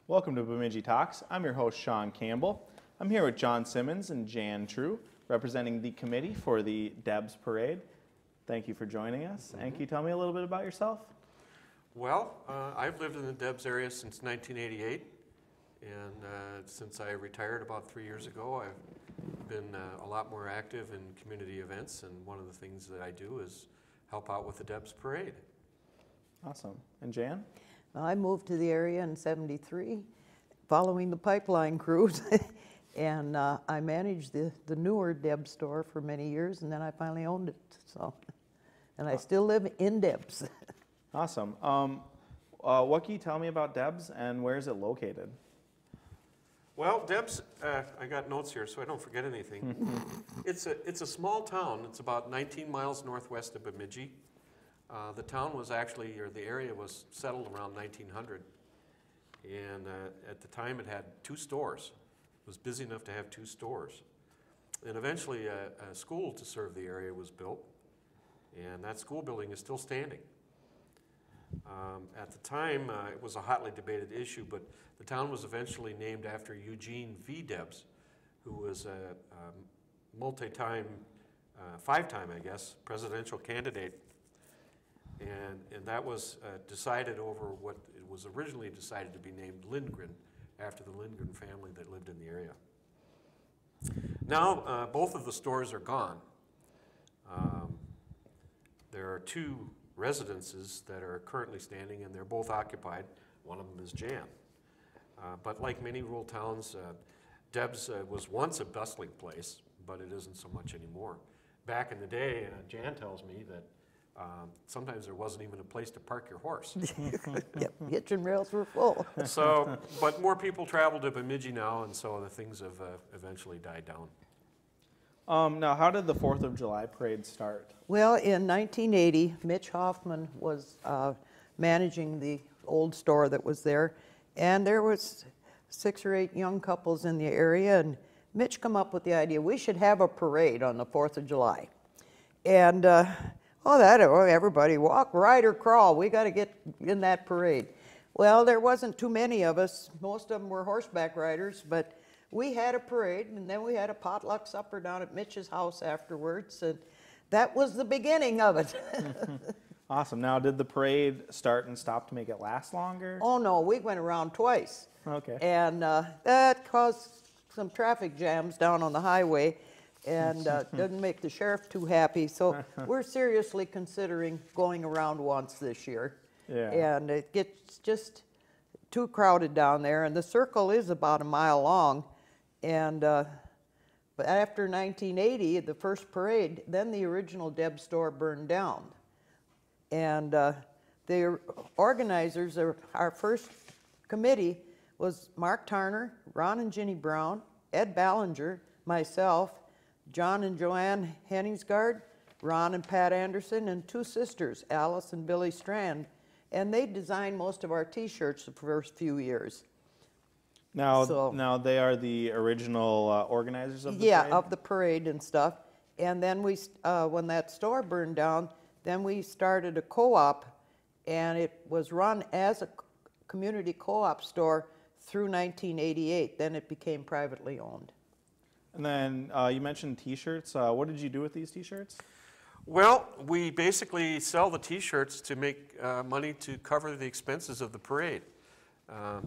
Welcome to Bemidji Talks. I'm your host, Shawn Campbell. I'm here with John Simmons and Jan True, representing the committee for the Debs Parade. Thank you for joining us. And can you tell me a little bit about yourself? Well, I've lived in the Debs area since 1988, and since I retired about 3 years ago, I've been a lot more active in community events, and one of the things that I do is help out with the Debs Parade. Awesome. And Jan? I moved to the area in '73 following the pipeline cruise, and I managed the newer Debs store for many years, and then I finally owned it. So, and I still live in Debs. Awesome. What can you tell me about Debs and where is it located? Well, Debs, I got notes here so I don't forget anything. It's a small town. It's about 19 miles northwest of Bemidji. The town was actually, or the area was settled around 1900. And at the time it had 2 stores. It was busy enough to have 2 stores. And eventually a school to serve the area was built. And that school building is still standing. At the time, it was a hotly debated issue, but the town was eventually named after Eugene V. Debs, who was a multi-time, 5-time, I guess, presidential candidate. And that was decided over what it was originally decided to be named Lindgren, after the Lindgren family that lived in the area. Now, both of the stores are gone. There are 2 residences that are currently standing, and they're both occupied. One of them is Jan. But like many rural towns, Debs was once a bustling place, but it isn't so much anymore. Back in the day, Jan tells me that sometimes there wasn't even a place to park your horse. Yep, hitching rails were full. So, but more people travel to Bemidji now, and so the things have eventually died down. Now, how did the 4th of July parade start? Well, in 1980, Mitch Hoffman was managing the old store that was there, and there was 6 or 8 young couples in the area, and Mitch come up with the idea we should have a parade on the 4th of July. And everybody walk, ride, or crawl. We got to get in that parade. Well, there wasn't too many of us. Most of them were horseback riders, but we had a parade, and then we had a potluck supper down at Mitch's house afterwards, and that was the beginning of it. Awesome. Now, did the parade start and stop to make it last longer? Oh, no, we went around twice. Okay. And that caused some traffic jams down on the highway, and didn't make the sheriff too happy. So we're seriously considering going around once this year. Yeah. And it gets just too crowded down there, and the circle is about a mile long. And but after 1980, the first parade, then the original Debs store burned down. And the organizers of our first committee was Mark Tarner, Ron and Ginny Brown, Ed Ballinger, myself, John and Joanne Henningsgaard, Ron and Pat Anderson, and 2 sisters, Alice and Billy Strand. And they designed most of our T-shirts the first few years. Now they are the original organizers of the parade? Yeah, of the parade and stuff. And then we, when that store burned down, then we started a co-op, and it was run as a community co-op store through 1988. Then it became privately owned. And then you mentioned T-shirts. What did you do with these T-shirts? Well, we basically sell the T-shirts to make money to cover the expenses of the parade.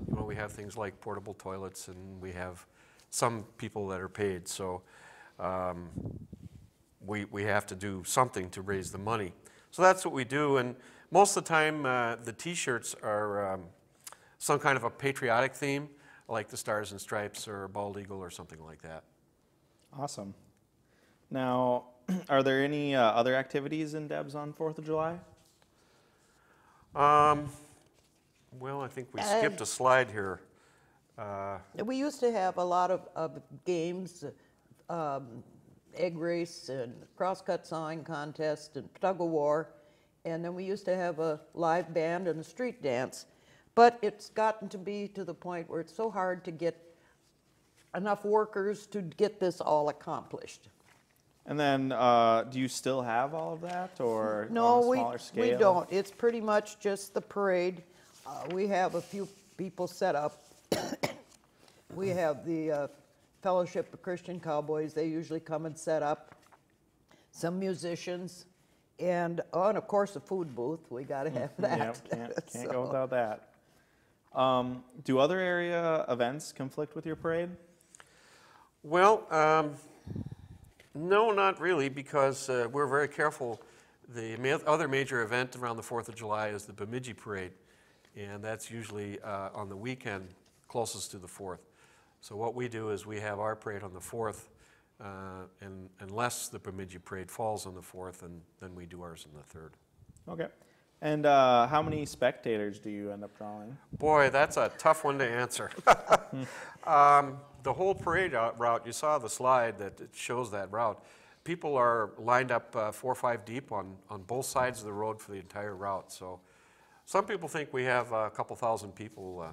We have things like portable toilets, and we have some people that are paid. So we have to do something to raise the money. So that's what we do. And most of the time, the T-shirts are some kind of a patriotic theme, like the Stars and Stripes or Bald Eagle or something like that. Awesome. Now, are there any other activities in Debs on 4th of July? Well, I think we skipped a slide here. We used to have a lot of games, egg race and crosscut sawing contest and tug of war, and then we used to have a live band and a street dance. But it's gotten to be to the point where it's so hard to get enough workers to get this all accomplished. And then, do you still have all of that, or no, on a smaller scale? we don't. It's pretty much just the parade. We have a few people set up We have the Fellowship of Christian Cowboys. They usually come and set up. Some musicians, and of course a food booth. We got to have that. Yep, can't go without that. Do other area events conflict with your parade? Well, no, not really, because we're very careful. The other major event around the 4th of July is the Bemidji Parade, and that's usually on the weekend closest to the 4th. So what we do is we have our parade on the 4th, and unless the Bemidji Parade falls on the 4th, and then we do ours on the 3rd. Okay. And how many spectators do you end up drawing? Boy, that's a tough one to answer. The whole parade route, you saw the slide that it shows that route. People are lined up 4 or 5 deep on both sides of the road for the entire route. So some people think we have a couple thousand people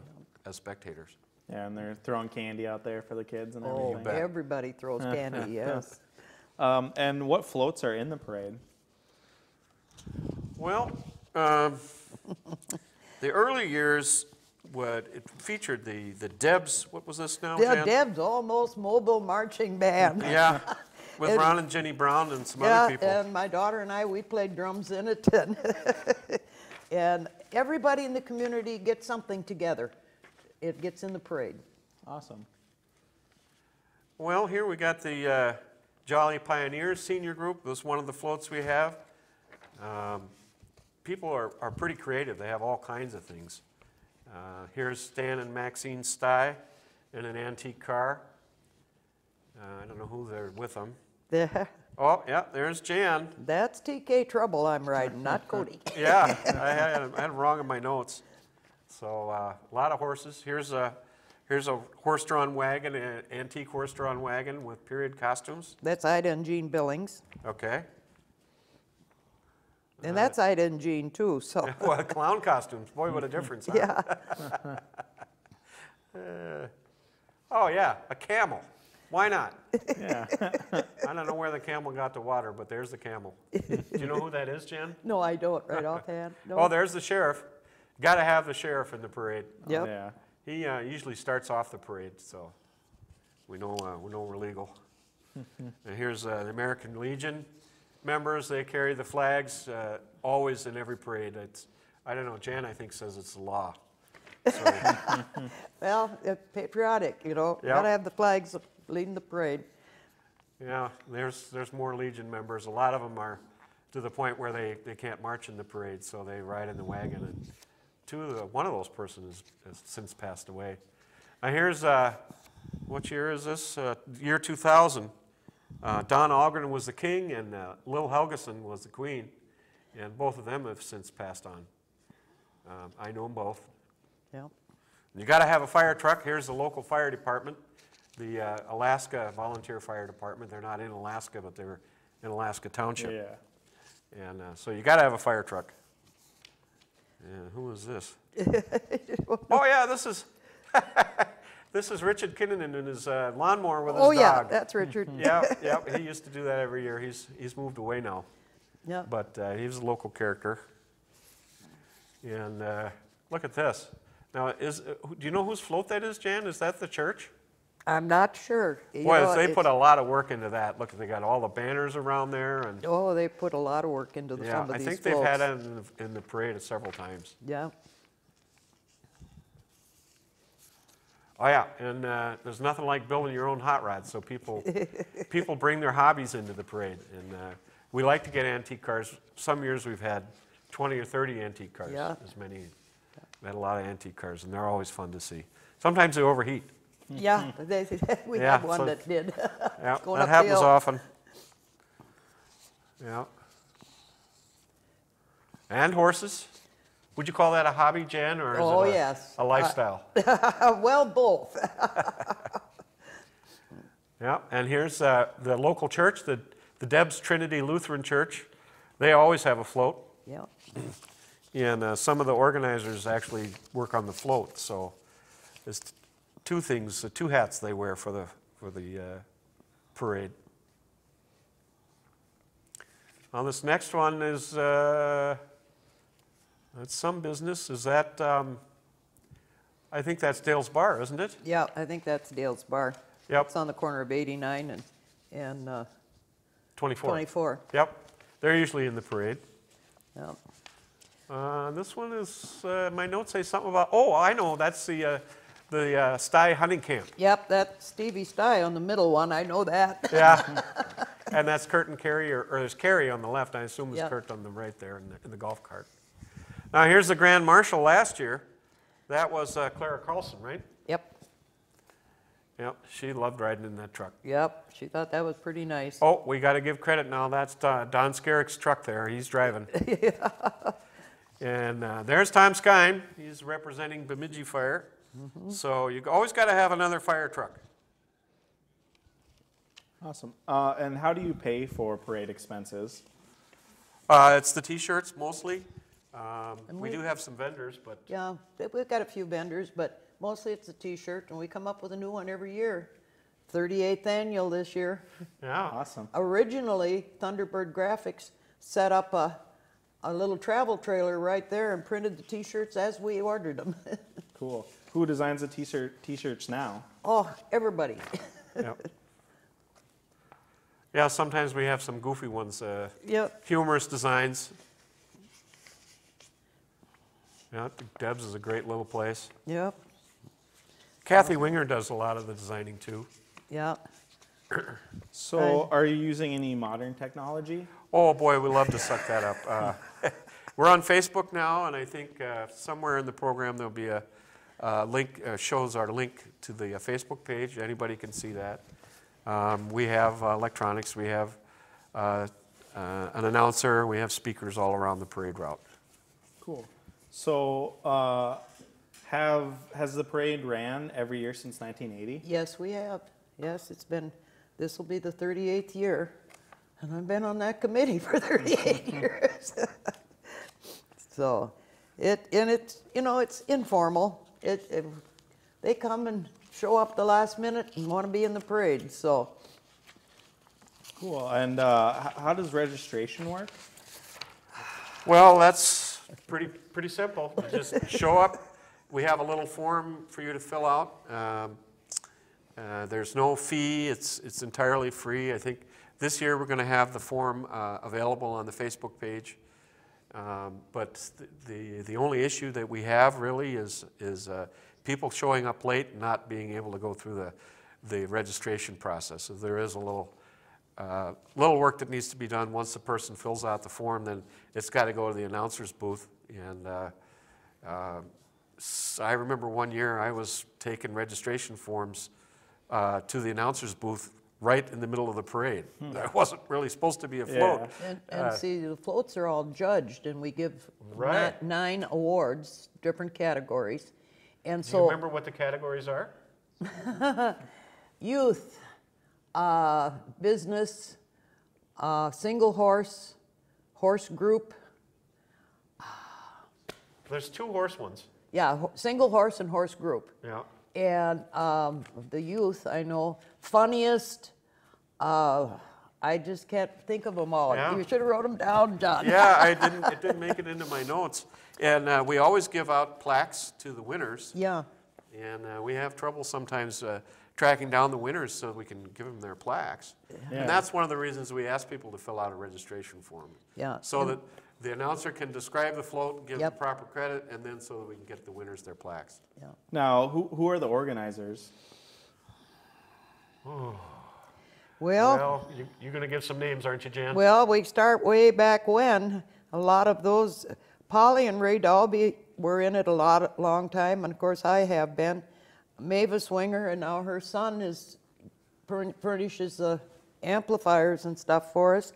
as spectators. Yeah, and they're throwing candy out there for the kids and Oh, everything. everybody throws candy, yes. And what floats are in the parade? Well, the early years, it featured the Debs. What was this now, Yeah, Jan? Debs, Almost Mobile Marching Band. Yeah, with And- Ron and Jenny Brown and some Yeah, other people. and my daughter and I, we played drums in it. And everybody in the community gets something together. It gets in the parade. Awesome. Well, here we got the Jolly Pioneers senior group. This is one of the floats we have. People are pretty creative. They have all kinds of things. Here's Stan and Maxine Stye in an antique car. I don't know who they're with them. Oh, yeah, there's Jan. That's TK Trouble I'm riding, not Cody. Yeah, I had it wrong in my notes. So a lot of horses. Here's a horse-drawn wagon, an antique horse-drawn wagon with period costumes. That's Ida and Jean Billings. Okay. And that's Ida and Jean too, so. Well, clown costumes. Boy, what a difference. Huh? Yeah. Oh, yeah, a camel. Why not? Yeah. I don't know where the camel got the water, but there's the camel. Do you know who that is, Jen? No, I don't right offhand. No. Oh, there's the sheriff. Got to have the sheriff in the parade. Yep. Yeah. He usually starts off the parade, so we know we're legal. And here's the American Legion members. They carry the flags always in every parade. I don't know. Jan, I think, says it's the law. So, Well, patriotic, you know. Yep. Gotta have the flags leading the parade. yeah, there's more Legion members. A lot of them are to the point where they can't march in the parade, so they ride in the wagon. And one of those persons has since passed away. Now here's, what year is this? Year 2000. Don Algren was the king, and Lil Helgeson was the queen, and both of them have since passed on. I know them both. Yeah. You got to have a fire truck. Here's the local fire department, the Alaska Volunteer Fire Department. They're not in Alaska, but they're in Alaska Township. Yeah. And so you got to have a fire truck. And who is this? Oh yeah, this is this is Richard Kinnunen in his lawnmower with his Oh, yeah, dog. that's Richard. Yeah, he used to do that every year. He's moved away now, Yeah. but he was a local character. And look at this. Now, do you know whose float that is, Jan? Is that the church? I'm not sure. You Boy, know, they it's- put a lot of work into that. Look, they got all the banners around there, and Oh, they put a lot of work into yeah, some of I these think they've had floats. it in the parade several times. Yeah. Oh yeah, and there's nothing like building your own hot rod. So people bring their hobbies into the parade, and we like to get antique cars. Some years we've had 20 or 30 antique cars. Yeah. As many. We had a lot of antique cars, and they're always fun to see. Sometimes they overheat. Yeah, we Yeah, had one so- that did. Yeah, Going that happens uphill. often. Yeah. And horses. Would you call that a hobby, Jan, or is Oh, it yes. a lifestyle? Well, both. Yeah, and here's the local church, the Debs Trinity Lutheran Church. They always have a float, Yeah. and some of the organizers actually work on the float. So there's two hats they wear for the parade. Now this next one is that's some business. Is that I think that's Dale's Bar, isn't it? Yeah, I think that's Dale's Bar. Yep. It's on the corner of 89 and 24. 24. Yep. They're usually in the parade. Yep. This one is, my notes say something about, oh, I know, that's the Stye hunting camp. Yep, that's Stevie Stye on the middle one. I know that. Yeah. And that's Kurt and Carrie, or there's Carrie on the left. I assume it's Yep. Kurt on the right there in the golf cart. Now here's the Grand Marshal last year. That was Clara Carlson, right? Yep. Yep, she loved riding in that truck. Yep. She thought that was pretty nice. Oh, we got to give credit now. That's Don Skerrick's truck there. He's driving. Yeah. And there's Tom Skine. He's representing Bemidji Fire. So you always got to have another fire truck. Awesome. And how do you pay for parade expenses? It's the T-shirts mostly. And We we- do have some vendors, but Yeah, we've got a few vendors, but mostly it's a T-shirt, and we come up with a new one every year. 38th annual this year. yeah. Awesome. Originally, Thunderbird Graphics set up a little travel trailer right there and printed the T-shirts as we ordered them. Cool. Who designs the t-shirts now? Oh, everybody. Yep. Yeah, sometimes we have some goofy ones, Yep. humorous designs. Yeah, Debs is a great little place. Yep. Kathy Winger does a lot of the designing too. Yeah. So are you using any modern technology? Oh boy, we love to suck that up. We're on Facebook now, and I think somewhere in the program there'll be a link, shows our link to the Facebook page. Anybody can see that. We have electronics, we have an announcer, we have speakers all around the parade route. Cool. So has the parade ran every year since 1980? Yes, we have. Yes, this will be the 38th year, and I've been on that committee for 38 years. So, it's informal. They come and show up the last minute and want to be in the parade, so. Cool. And how does registration work? Well, that's pretty simple. You just show up. We have a little form for you to fill out. There's no fee. It's entirely free. I think this year we're going to have the form available on the Facebook page. But the only issue that we have really is people showing up late and not being able to go through the registration process. So there is a little work that needs to be done. Once the person fills out the form, then it's got to go to the announcer's booth. And I remember one year I was taking registration forms to the announcer's booth right in the middle of the parade. That wasn't really supposed to be a float. Yeah. And see, the floats are all judged, and we give Right. 9 awards, different categories. And Do so. you remember what the categories are? Youth, business, single horse, horse group. There's 2 horse ones. Yeah, single horse and horse group. Yeah. And the youth, I know, funniest. I just can't think of them all. Yeah. You should have wrote them down, John. Yeah, it didn't make it into my notes. And we always give out plaques to the winners. Yeah. And we have trouble sometimes tracking down the winners so we can give them their plaques. Yeah. And that's one of the reasons we ask people to fill out a registration form. Yeah. So that the announcer can describe the float, give Yep. the proper credit, and then so that we can get the winners their plaques. Yeah. Now, who are the organizers? Well, you're going to give some names, aren't you, Jan? well, we start way back when. A lot of those, Polly and Ray Dalby were in it long time, and of course I have been. Mavis Winger, and now her son furnishes the amplifiers and stuff for us.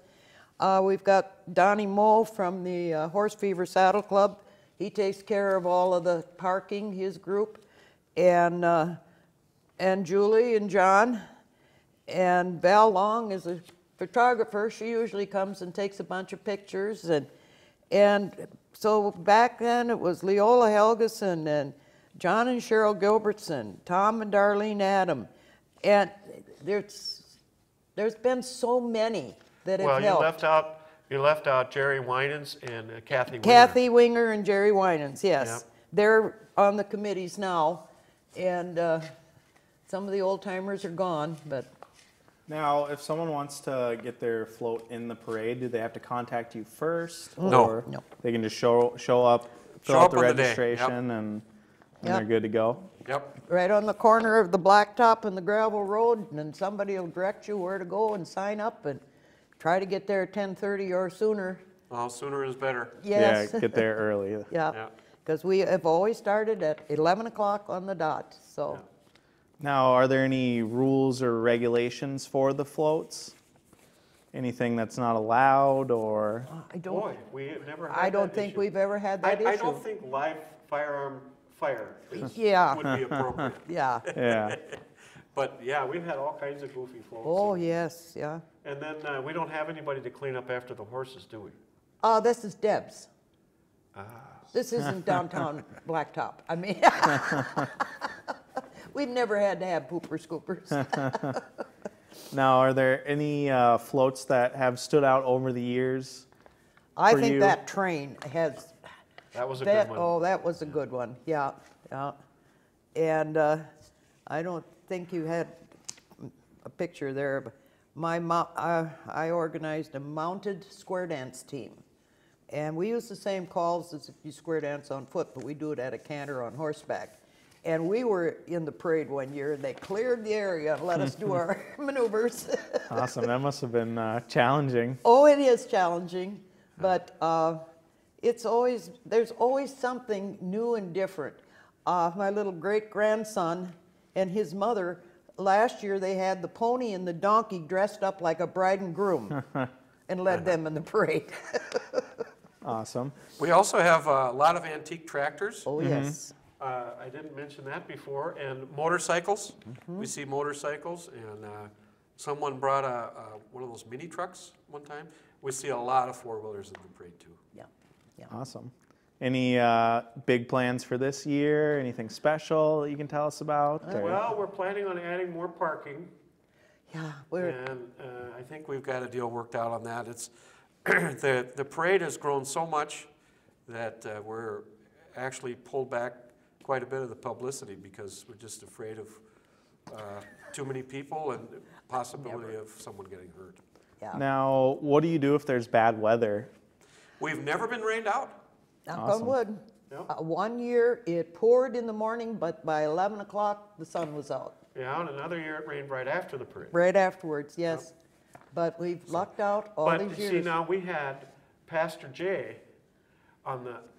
We've got Donnie Moe from the Horse Fever Saddle Club. He takes care of all of the parking, his group, and Julie and John. And Val Long is a photographer. She usually comes and takes a bunch of pictures. And so back then it was Leola Helgeson and John and Cheryl Gilbertson, Tom and Darlene Adam. And there's been so many that have Well, helped. you left out Jerry Winans and Kathy Winger. Kathy Winger and Jerry Winans, yes. Yep. They're on the committees now. And some of the old timers are gone, but Now, if someone wants to get their float in the parade, do they have to contact you first? No. Or No. they can just show up, fill Show out up the on the day, registration, and Yep. they're good to go? Yep. right on the corner of the blacktop and the gravel road, and then somebody will direct you where to go and sign up and try to get there at 10:30 or sooner. Well, sooner is better. Yes. Yeah, get there early. Yeah, Yeah. because we have always started at 11 o'clock on the dot, so. Yeah. Now, are there any rules or regulations for the floats? Anything that's not allowed, or? I don't, Boy, we have never had I don't that think issue. we've ever had that issue. I don't think live firearm fire Yeah, would be appropriate. yeah. Yeah. But yeah, we've had all kinds of goofy floats. Oh, yes, yeah. And then we don't have anybody to clean up after the horses, do we? This is Debs. Ah. This isn't downtown Blacktop. I mean, we've never had to have pooper scoopers. Now, are there any floats that have stood out over the years? I For think you? that train has, That was a that, good one. oh, that was a good one, yeah, yeah. And I don't think you had a picture there, but I organized a mounted square dance team. And we use the same calls as if you square dance on foot, but we do it at a canter on horseback. And we were in the parade one year, and they cleared the area and let us do our maneuvers. Awesome. That must have been challenging. Oh, it is challenging, but there's always something new and different. My little great-grandson and his mother, last year they had the pony and the donkey dressed up like a bride and groom and led them in the parade. Awesome. We also have a lot of antique tractors. Oh, yes. I didn't mention that before. And motorcycles. We see motorcycles. And someone brought one of those mini trucks one time. We see a lot of four-wheelers in the parade, too. Yeah, yeah. Awesome. Any big plans for this year? Anything special that you can tell us about? or- Well, we're planning on adding more parking. Yeah, And I think we've got a deal worked out on that. It's the parade has grown so much that we're actually pulled back quite a bit of the publicity because we're just afraid of too many people and possibility of someone getting hurt. yeah. Now, what do you do if there's bad weather? We've never been rained out. Knock Awesome. on wood. Yep. One year it poured in the morning, but by 11 o'clock the sun was out. Yeah, and another year it rained right after the parade. Right afterwards, yes. But we've lucked out all But these see, years. now we had Pastor Jay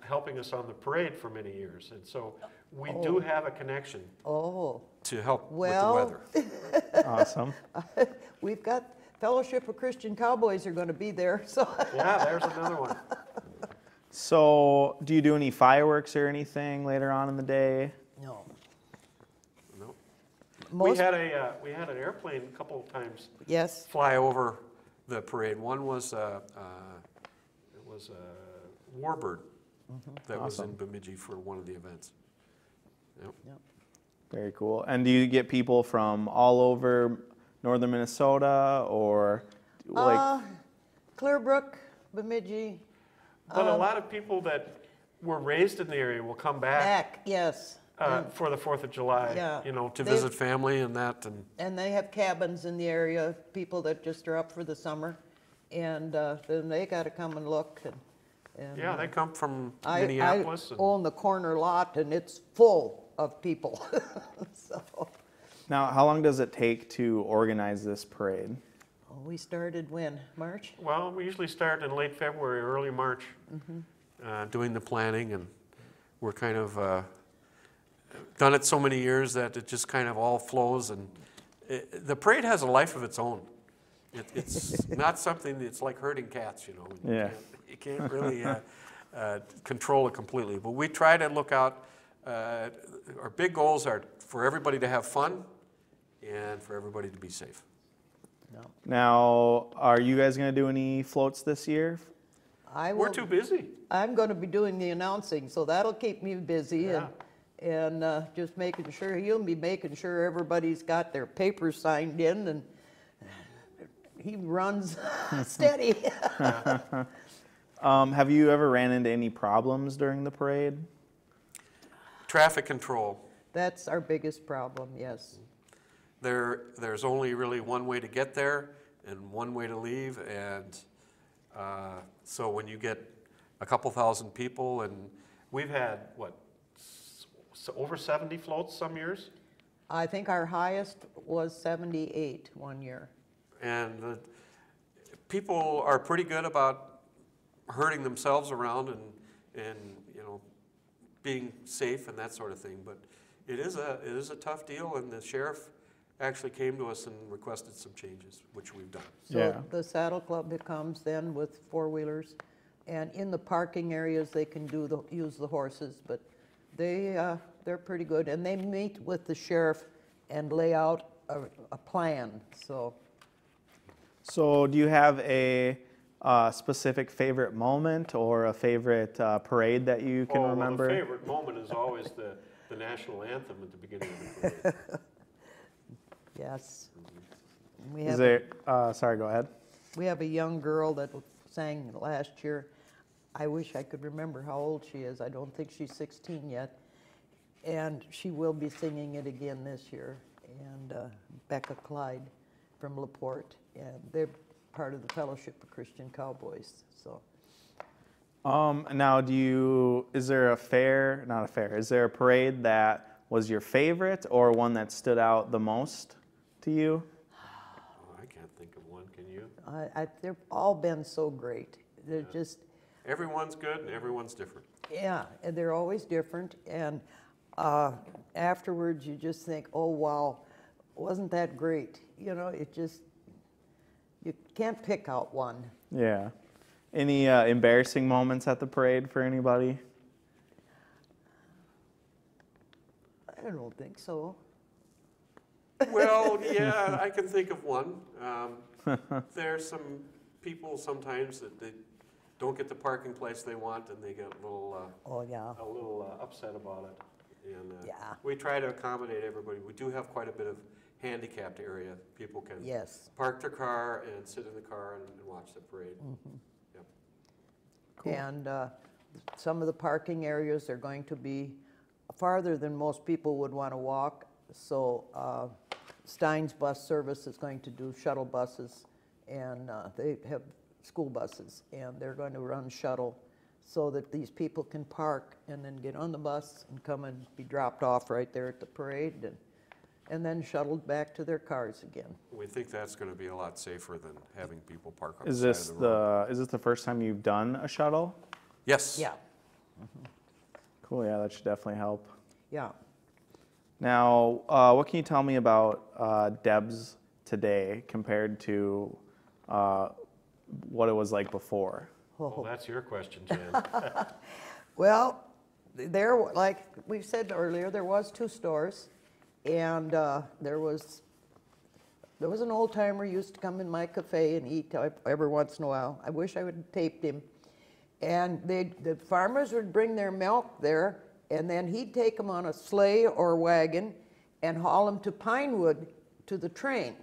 helping us on the parade for many years, and so we do have a connection Oh, to help Well- with the weather. Awesome. we've got Fellowship of Christian Cowboys are going to be there, so. Yeah, there's another one. So, do you do any fireworks or anything later on in the day? No. No. We Most, had an airplane a couple of times yes, fly over the parade. One was it was a warbird that was in Bemidji for one of the events. Yep. Very cool. And do you get people from all over northern Minnesota, or like? Clearbrook, Bemidji, But a lot of people that were raised in the area will come back yes. for the 4th of July, Yeah. to They- visit family and that. And they have cabins in the area, people that just are up for the summer. And then they got to come and look. And Yeah, they come from I Minneapolis. own the corner lot, and it's full of people. So Now, how long does it take to organize this parade? we started when? March? Well, we usually start in late February, early March, doing the planning, and we're kind of done it so many years that it just kind of all flows. And the parade has a life of its own. It's not something that's like herding cats, Yeah. You can't really control it completely. But we try to look out. Our big goals are for everybody to have fun and for everybody to be safe. No. Now, are you guys going to do any floats this year? We're too busy. I'm going to be doing the announcing, so that'll keep me busy. Yeah. And just making sure, he'll be making sure everybody's got their papers signed in, and he runs steady. Have you ever ran into any problems during the parade? Traffic control. That's our biggest problem, yes. There's only really one way to get there and one way to leave, and so when you get a couple thousand people, and we've had, what, over 70 floats some years? I think our highest was 78 one year. And people are pretty good about hurting themselves around and you know, being safe and that sort of thing, but it is a tough deal, and the sheriff actually came to us and requested some changes, which we've done. So the Saddle Club comes then with four-wheelers, and in the parking areas they can use the horses, but they're pretty good, and they meet with the sheriff and lay out a plan. So do you have a specific favorite moment or a favorite parade that you can remember? Well, the favorite moment is always the national anthem at the beginning of the parade. Yes. Sorry, go ahead. We have a young girl that sang last year. I wish I could remember how old she is. I don't think she's 16 yet. And she will be singing it again this year. And Becca Clyde from LaPorte. And they're part of the Fellowship of Christian Cowboys. So. Now, is there is there a parade that was your favorite or one that stood out the most to you? Oh, I can't think of one, can you? They've all been so great. They're just... Everyone's good and everyone's different. Yeah, and they're always different. And afterwards you just think, oh, wow, wasn't that great? You know, you can't pick out one. Yeah. Any embarrassing moments at the parade for anybody? I don't think so. Well, yeah, I can think of one. There's some people sometimes that they don't get the parking place they want, and they get a little upset about it. And we try to accommodate everybody. We do have quite a bit of handicapped area. People can park their car and sit in the car and watch the parade. Mm-hmm. Yep. Cool. And some of the parking areas are going to be farther than most people would want to walk. So Stein's bus service is going to do shuttle buses, and they have school buses, and they're going to run shuttle so that these people can park and then get on the bus and come and be dropped off right there at the parade, and then shuttled back to their cars again. We think that's going to be a lot safer than having people park on the side of the road. Is this the first time you've done a shuttle? Yes. Yeah. Mm-hmm. Cool, yeah, that should definitely help. Yeah. Now, what can you tell me about Debs today compared to what it was like before? Well, that's your question, Jan. Well, like we said earlier, there was 2 stores, and there was an old timer who used to come in my cafe and eat every once in a while. I wish I would have taped him. And the farmers would bring their milk there, and then he'd take them on a sleigh or wagon and haul them to Pinewood to the train.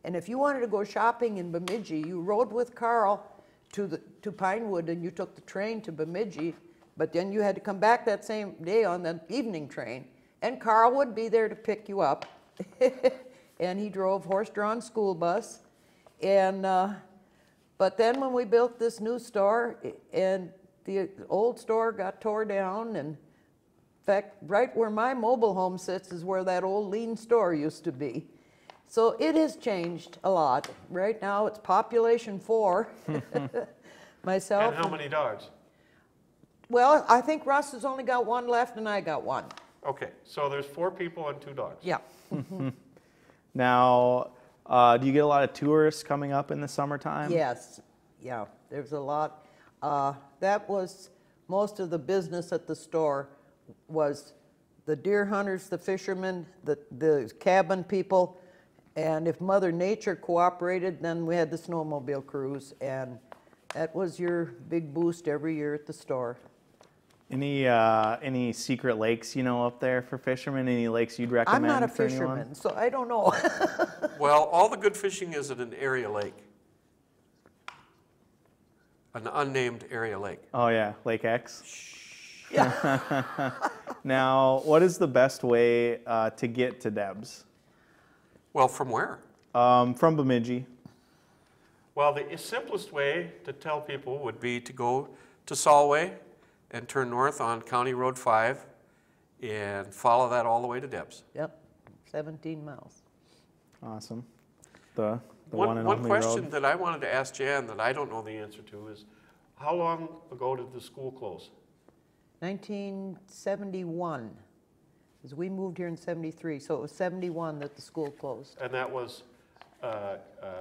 And if you wanted to go shopping in Bemidji, you rode with Carl to Pinewood, and you took the train to Bemidji, but then you had to come back that same day on the evening train. And Carl would be there to pick you up. And he drove horse-drawn school bus. And but then when we built this new store, and the old store got tore down, and in fact, right where my mobile home sits is where that old lean store used to be. So it has changed a lot. Right now it's population 4. Myself. And how many dogs? Well, I think Russ has only got 1 left, and I got 1. Okay, so there's 4 people and 2 dogs. Yeah. Now, do you get a lot of tourists coming up in the summertime? Yes. Yeah, there's a lot. That was most of the business at the store, was the deer hunters, the fishermen, the cabin people, and if Mother Nature cooperated, then we had the snowmobile cruise, and that was your big boost every year at the store. Any secret lakes up there for fishermen? Any lakes you'd recommend? I'm not a for fisherman, anyone? so I don't know. Well, all the good fishing is at an area lake. An unnamed area lake. Oh yeah, Lake X. Yeah. Now, what is the best way to get to Debs? Well, from where? From Bemidji. Well, the simplest way to tell people would be to go to Solway and turn north on County Road 5 and follow that all the way to Debs. Yep, 17 miles. Awesome. The one and One only question road. that I wanted to ask Jan that I don't know the answer to is, how long ago did the school close? 1971, because we moved here in 73, so it was 71 that the school closed. And that was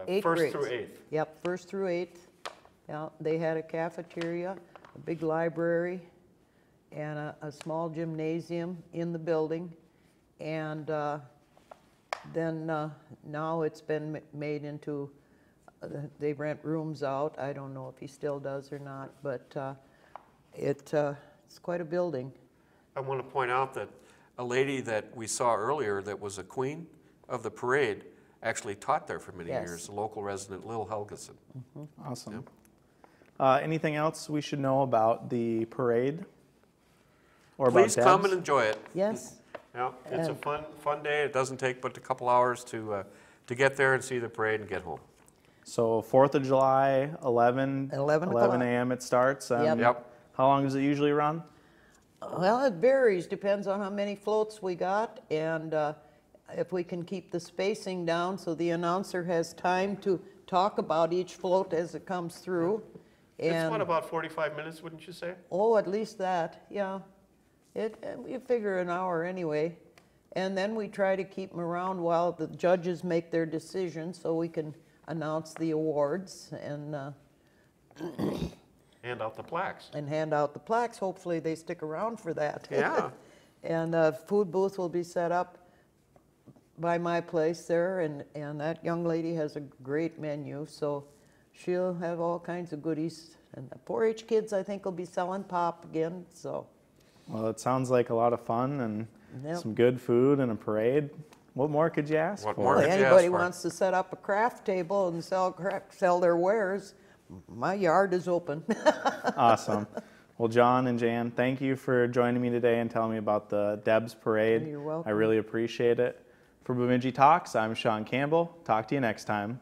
Eighth first grades. through eighth. Yep, first through eighth. Yeah, they had a cafeteria, a big library, and a small gymnasium in the building. And then now it's been made into, they rent rooms out. I don't know if he still does or not, but it's quite a building. I want to point out that a lady that we saw earlier that was a queen of the parade actually taught there for many Yes. years, a local resident, Lil Helgeson. Awesome. Anything else we should know about the parade? Or Please about come Debs? and enjoy it. Yes, Yeah, it's a And- fun day. It doesn't take but a couple hours to get there and see the parade and get home. So 4th of July, 11 11 o'clock. a.m. it starts. And Yep. How long does it usually run? well, it varies, depends on how many floats we got, and if we can keep the spacing down so the announcer has time to talk about each float as it comes through. It's And what, about 45 minutes, wouldn't you say? oh, at least that, yeah. You figure an hour anyway. And then we try to keep them around while the judges make their decision so we can announce the awards and Hand out the plaques. hand out the plaques. Hopefully they stick around for that. Yeah. And a food booth will be set up by my place there, and that young lady has a great menu, so she'll have all kinds of goodies. And the 4-H kids, I think, will be selling pop again, so. Well, it sounds like a lot of fun and Yep. some good food and a parade. What more could you ask What for? more Well, could you anybody ask for? wants to set up a craft table and sell their wares, my yard is open. Awesome. Well, John and Jan, thank you for joining me today and telling me about the Debs Parade. You're welcome. I really appreciate it. For Bemidji Talks, I'm Shawn Cambell. Talk to you next time.